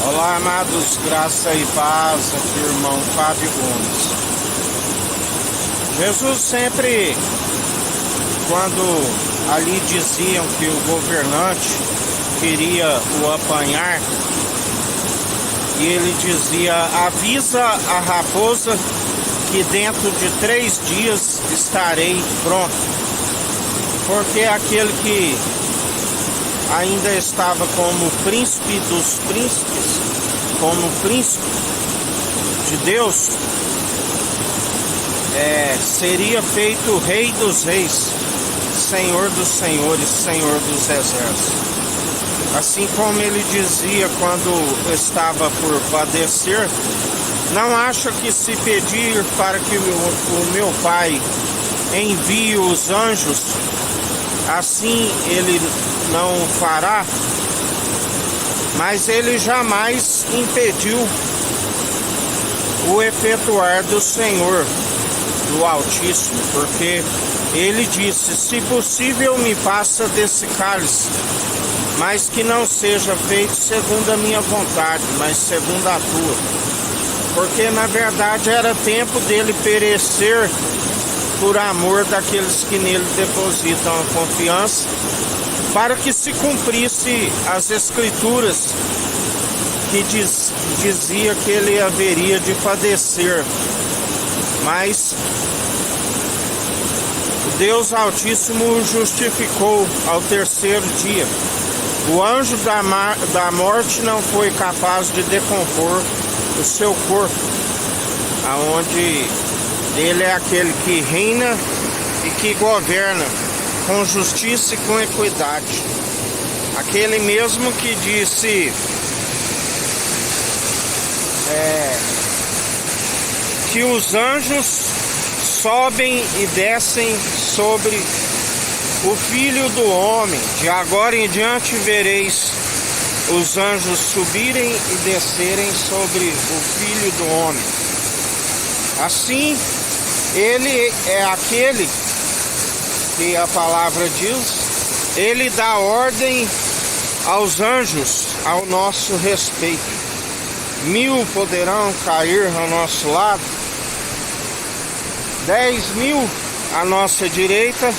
Olá, amados, graça e paz, aqui o irmão Fábio Gomes. Jesus sempre, quando ali diziam que o governante queria o apanhar, e ele dizia: avisa a raposa que dentro de 3 dias estarei pronto. Porque aquele que ainda estava como príncipe dos príncipes, como príncipe de Deus, seria feito rei dos reis, senhor dos senhores, senhor dos exércitos. Assim como ele dizia quando estava por padecer: não acha que se pedir para que o meu Pai envie os anjos, assim ele não fará? Mas ele jamais impediu o efetuar do Senhor, do Altíssimo, porque ele disse: se possível me passa desse cálice, mas que não seja feito segundo a minha vontade, mas segundo a tua. Porque na verdade era tempo dele perecer por amor daqueles que nele depositam a confiança, para que se cumprisse as escrituras que dizia que ele haveria de padecer. Mas Deus Altíssimo o justificou ao 3º dia. O anjo da morte não foi capaz de decompor o seu corpo, aonde ele é aquele que reina e que governa com justiça e com equidade. Aquele mesmo que disse que os anjos sobem e descem sobre o Filho do Homem. De agora em diante vereis os anjos subirem e descerem sobre o Filho do Homem. Assim, ele é aquele que a palavra diz: ele dá ordem aos anjos ao nosso respeito. 1000 poderão cair ao nosso lado, 10.000 à nossa direita,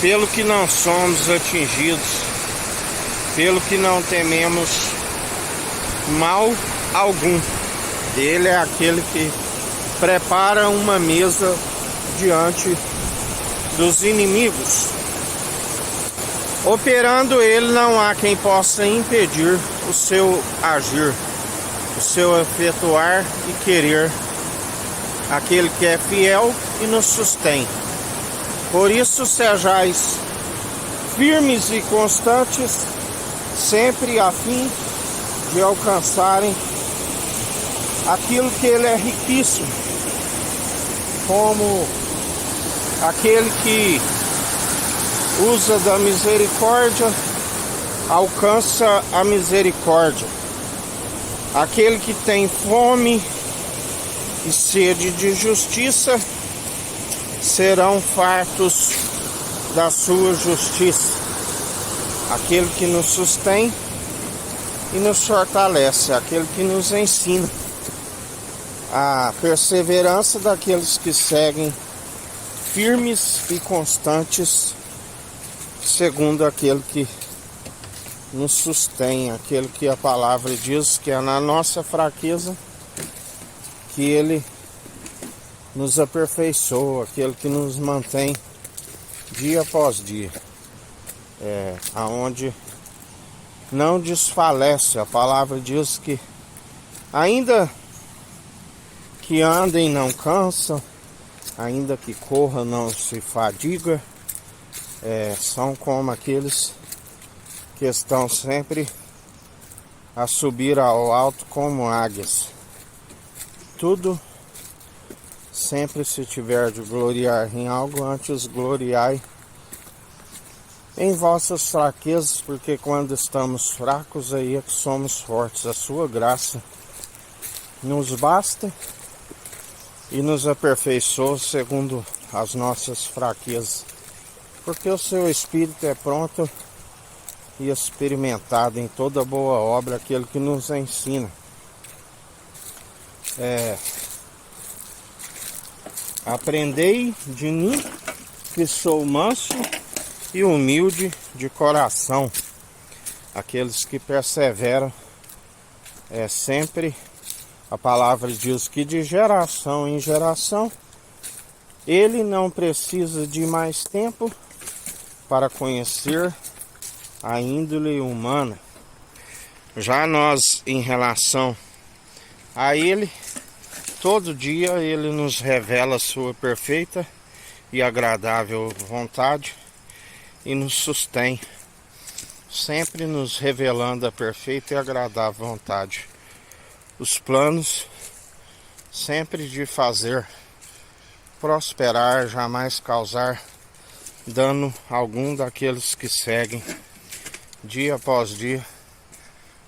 pelo que não somos atingidos, pelo que não tememos mal algum. Ele é aquele que prepara uma mesa diante dos inimigos. Operando ele, não há quem possa impedir o seu agir, o seu efetuar e querer. Aquele que é fiel e nos sustém. Por isso sejais firmes e constantes, sempre a fim de alcançarem aquilo que ele é riquíssimo, como aquele que usa da misericórdia alcança a misericórdia. Aquele que tem fome e sede de justiça serão fartos da sua justiça. Aquele que nos sustém e nos fortalece, aquele que nos ensina a perseverança daqueles que seguem firmes e constantes, segundo aquele que nos sustém, aquele que a palavra diz que é na nossa fraqueza que ele nos aperfeiçoa, aquele que nos mantém dia após dia, aonde não desfalece. A palavra diz que ainda que andem não cansam, ainda que corra não se fadiga. São como aqueles que estão sempre a subir ao alto como águias. Tudo sempre, se tiver de gloriar em algo, antes gloriai em vossas fraquezas, porque quando estamos fracos, aí é que somos fortes. A sua graça nos basta e nos aperfeiçoa segundo as nossas fraquezas, porque o seu Espírito é pronto e experimentado em toda boa obra aquele que nos ensina. Aprendei de mim, que sou manso e humilde de coração. Aqueles que perseveram, sempre a palavra diz que de geração em geração ele não precisa de mais tempo para conhecer a índole humana. Já nós, em relação a ele, todo dia ele nos revela a sua perfeita e agradável vontade e nos sustém, sempre nos revelando a perfeita e agradável vontade. Os planos sempre de fazer prosperar, jamais causar dano algum daqueles que seguem dia após dia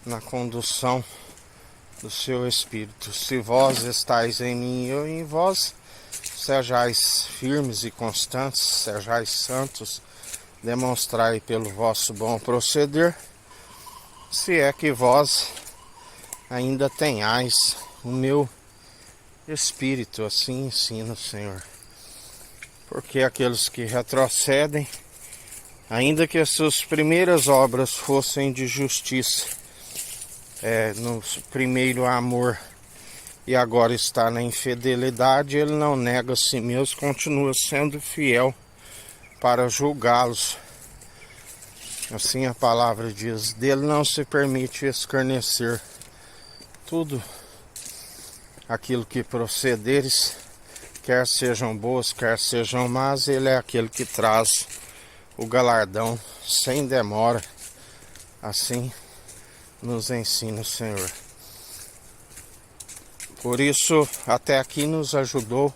na condução do seu Espírito. Se vós estáis em mim e eu em vós, sejais firmes e constantes, sejais santos, demonstrai pelo vosso bom proceder, se é que vós ainda tenhais o meu Espírito, assim ensina o Senhor. Porque aqueles que retrocedem, ainda que as suas primeiras obras fossem de justiça, no primeiro amor, e agora está na infidelidade, ele não nega a si mesmo, continua sendo fiel para julgá-los. Assim a palavra diz, dele não se permite escarnecer. Tudo aquilo que procederes, quer sejam boas, quer sejam más, ele é aquele que traz o galardão sem demora. Assim nos ensina o Senhor. Por isso, até aqui nos ajudou.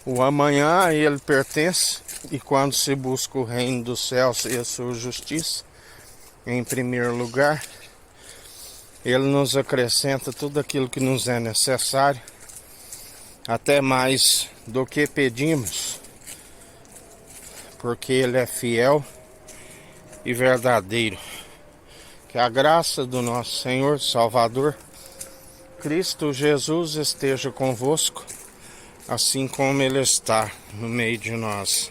O amanhã a ele pertence, e quando se busca o reino dos céus e a sua justiça, em primeiro lugar, ele nos acrescenta tudo aquilo que nos é necessário, até mais do que pedimos, porque ele é fiel e verdadeiro. Que a graça do nosso Senhor Salvador, Cristo Jesus, esteja convosco, assim como ele está no meio de nós.